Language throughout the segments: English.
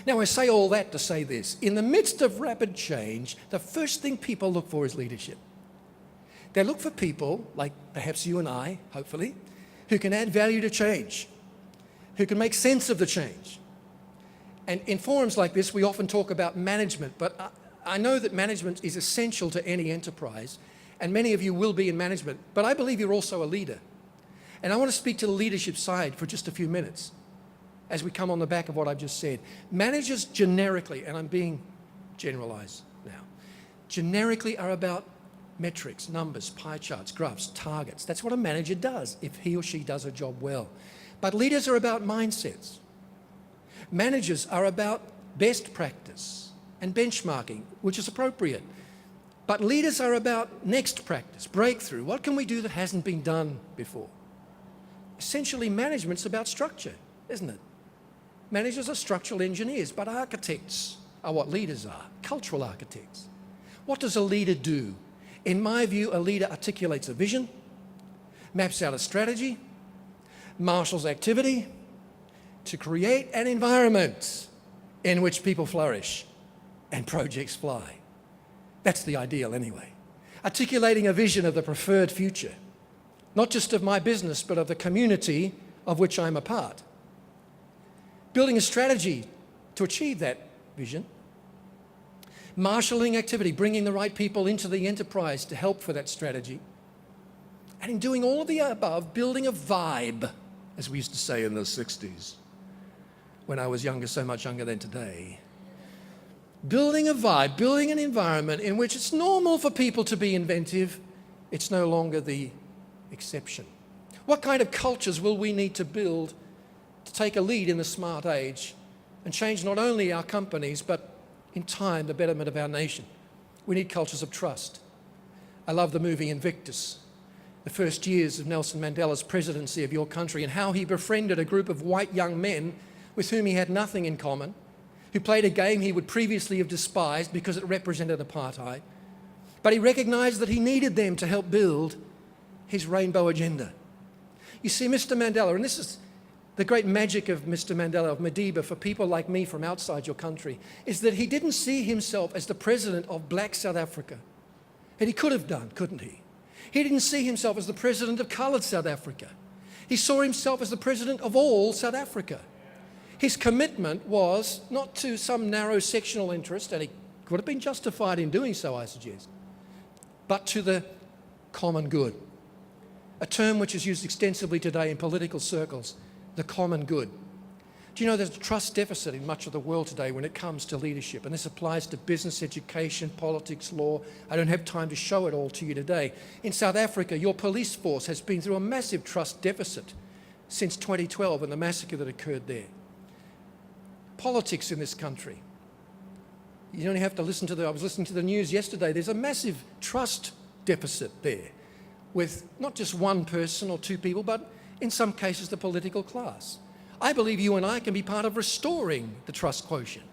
Now, I say all that to say this. In the midst of rapid change, the first thing people look for is leadership. They look for people, like perhaps you and I, hopefully, who can add value to change, who can make sense of the change. And in forums like this, we often talk about management, but I know that management is essential to any enterprise, and many of you will be in management, but I believe you're also a leader. And I want to speak to the leadership side for just a few minutes as we come on the back of what I've just said. Managers generically, and I'm being generalized now, generically are about metrics, numbers, pie charts, graphs, targets. That's what a manager does if he or she does a job well. But leaders are about mindsets. Managers are about best practice and benchmarking, which is appropriate. But leaders are about next practice, breakthrough. What can we do that hasn't been done before? Essentially, management's about structure, isn't it? Managers are structural engineers, but architects are what leaders are, cultural architects. What does a leader do? In my view, a leader articulates a vision, maps out a strategy, marshals activity to create an environment in which people flourish and projects fly. That's the ideal anyway. Articulating a vision of the preferred future, not just of my business, but of the community of which I'm a part. Building a strategy to achieve that vision. Marshalling activity, bringing the right people into the enterprise to help for that strategy. And in doing all of the above, building a vibe, as we used to say in the 60s, when I was younger, so much younger than today. Building a vibe, building an environment in which it's normal for people to be inventive. It's no longer the exception. What kind of cultures will we need to build to take a lead in the smart age and change not only our companies, but in time, the betterment of our nation? We need cultures of trust. I love the movie Invictus, the first years of Nelson Mandela's presidency of your country, and how he befriended a group of white young men with whom he had nothing in common, who played a game he would previously have despised because it represented apartheid. But he recognized that he needed them to help build his rainbow agenda. You see, Mr. Mandela, and this is the great magic of Mr. Mandela, of Madiba, for people like me from outside your country, is that he didn't see himself as the president of black South Africa. And he could have done, couldn't he? He didn't see himself as the president of coloured South Africa. He saw himself as the president of all South Africa. His commitment was not to some narrow sectional interest, and he could have been justified in doing so, I suggest, but to the common good, a term which is used extensively today in political circles, the common good. Do you know there's a trust deficit in much of the world today when it comes to leadership? And this applies to business, education, politics, law. I don't have time to show it all to you today. In South Africa, your police force has been through a massive trust deficit since 2012 and the massacre that occurred there. Politics in this country. You don't have to listen to I was listening to the news yesterday. There's a massive trust deficit there with not just one person or two people, but in some cases the political class. I believe you and I can be part of restoring the trust quotient.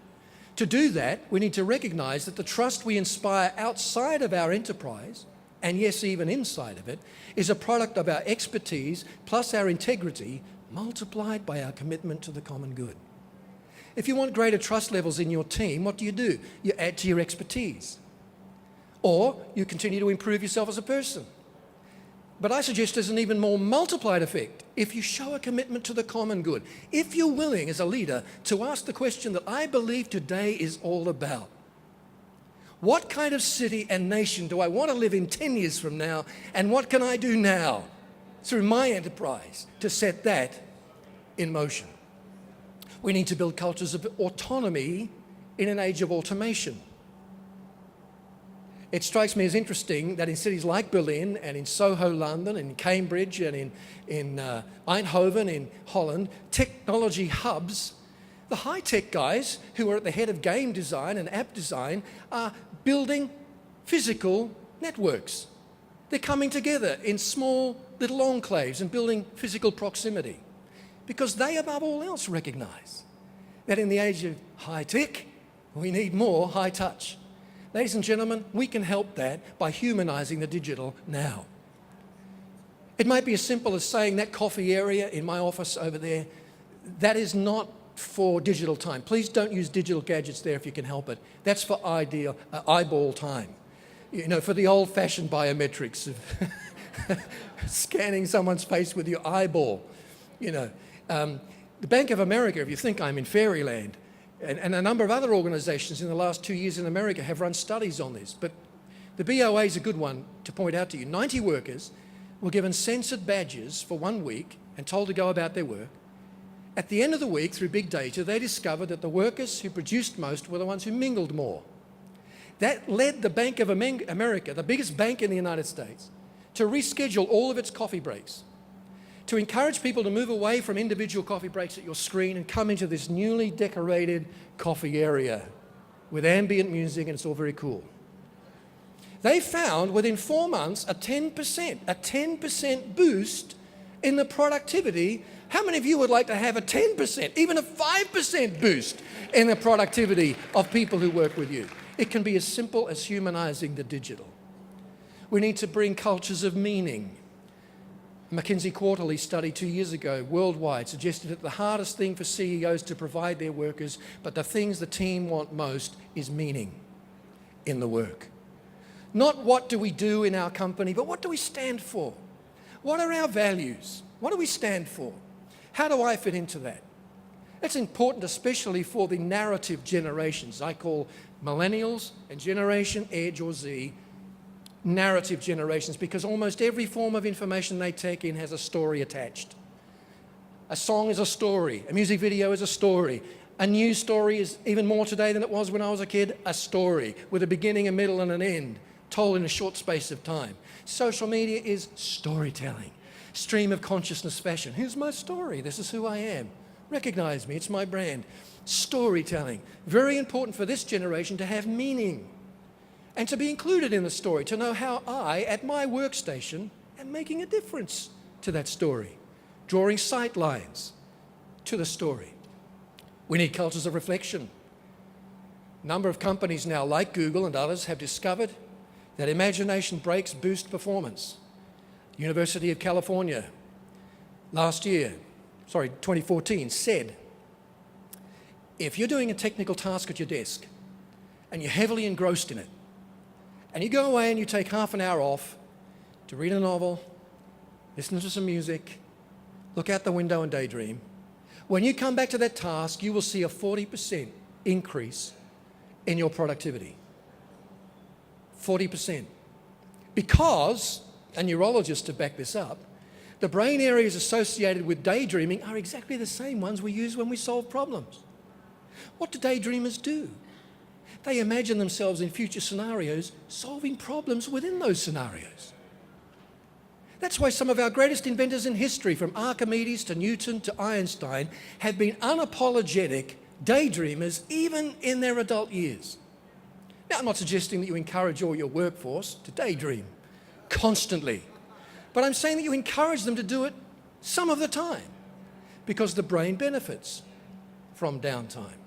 To do that, we need to recognize that the trust we inspire outside of our enterprise, and yes, even inside of it, is a product of our expertise plus our integrity multiplied by our commitment to the common good. If you want greater trust levels in your team, what do? You add to your expertise. Or you continue to improve yourself as a person. But I suggest there's an even more multiplied effect if you show a commitment to the common good. If you're willing as a leader to ask the question that I believe today is all about. What kind of city and nation do I want to live in 10 years from now, and what can I do now through my enterprise to set that in motion? We need to build cultures of autonomy in an age of automation. It strikes me as interesting that in cities like Berlin and in Soho, London, and in Cambridge and in Eindhoven in Holland, technology hubs, the high-tech guys who are at the head of game design and app design are building physical networks. They're coming together in small little enclaves and building physical proximity because they, above all else, recognize that in the age of high-tech, we need more high-touch. Ladies and gentlemen, we can help that by humanizing the digital now. It might be as simple as saying that coffee area in my office over there, that is not for digital time. Please don't use digital gadgets there if you can help it. That's for eyeball time. You know, for the old-fashioned biometrics of scanning someone's face with your eyeball. You know, the Bank of America, if you think I'm in fairyland, and a number of other organisations in the last 2 years in America have run studies on this. But the BOA is a good one to point out to you. 90 workers were given censored badges for 1 week and told to go about their work. At the end of the week, through big data, they discovered that the workers who produced most were the ones who mingled more. That led the Bank of America, the biggest bank in the United States, to reschedule all of its coffee breaks, to encourage people to move away from individual coffee breaks at your screen and come into this newly decorated coffee area with ambient music, and it's all very cool. They found within 4 months a 10% boost in the productivity. How many of you would like to have a 10%, even a 5% boost in the productivity of people who work with you? It can be as simple as humanizing the digital. We need to bring cultures of meaning. A McKinsey Quarterly study 2 years ago worldwide suggested that the hardest thing for CEOs to provide their workers, but the things the team want most, is meaning in the work. Not what do we do in our company, but what do we stand for? What are our values? What do we stand for? How do I fit into that? It's important, especially for the narrative generations. I call millennials and Generation Edge or Z narrative generations, because almost every form of information they take in has a story attached. A song is a story, a music video is a story, a news story is even more today than it was when I was a kid, a story with a beginning, a middle and an end, told in a short space of time. Social media is storytelling, stream of consciousness fashion. Here's my story, this is who I am. Recognize me, it's my brand. Storytelling, very important for this generation to have meaning and to be included in the story, to know how I, at my workstation, am making a difference to that story, drawing sight lines to the story. We need cultures of reflection. A number of companies now, like Google and others, have discovered that imagination breaks boost performance. University of California, 2014, said, if you're doing a technical task at your desk and you're heavily engrossed in it, and you go away and you take half an hour off to read a novel, listen to some music, look out the window and daydream, when you come back to that task, you will see a 40% increase in your productivity. 40%. Because, and neurologists to back this up, the brain areas associated with daydreaming are exactly the same ones we use when we solve problems. What do daydreamers do? They imagine themselves in future scenarios, solving problems within those scenarios. That's why some of our greatest inventors in history, from Archimedes to Newton to Einstein, have been unapologetic daydreamers even in their adult years. Now, I'm not suggesting that you encourage all your workforce to daydream constantly, but I'm saying that you encourage them to do it some of the time, because the brain benefits from downtime.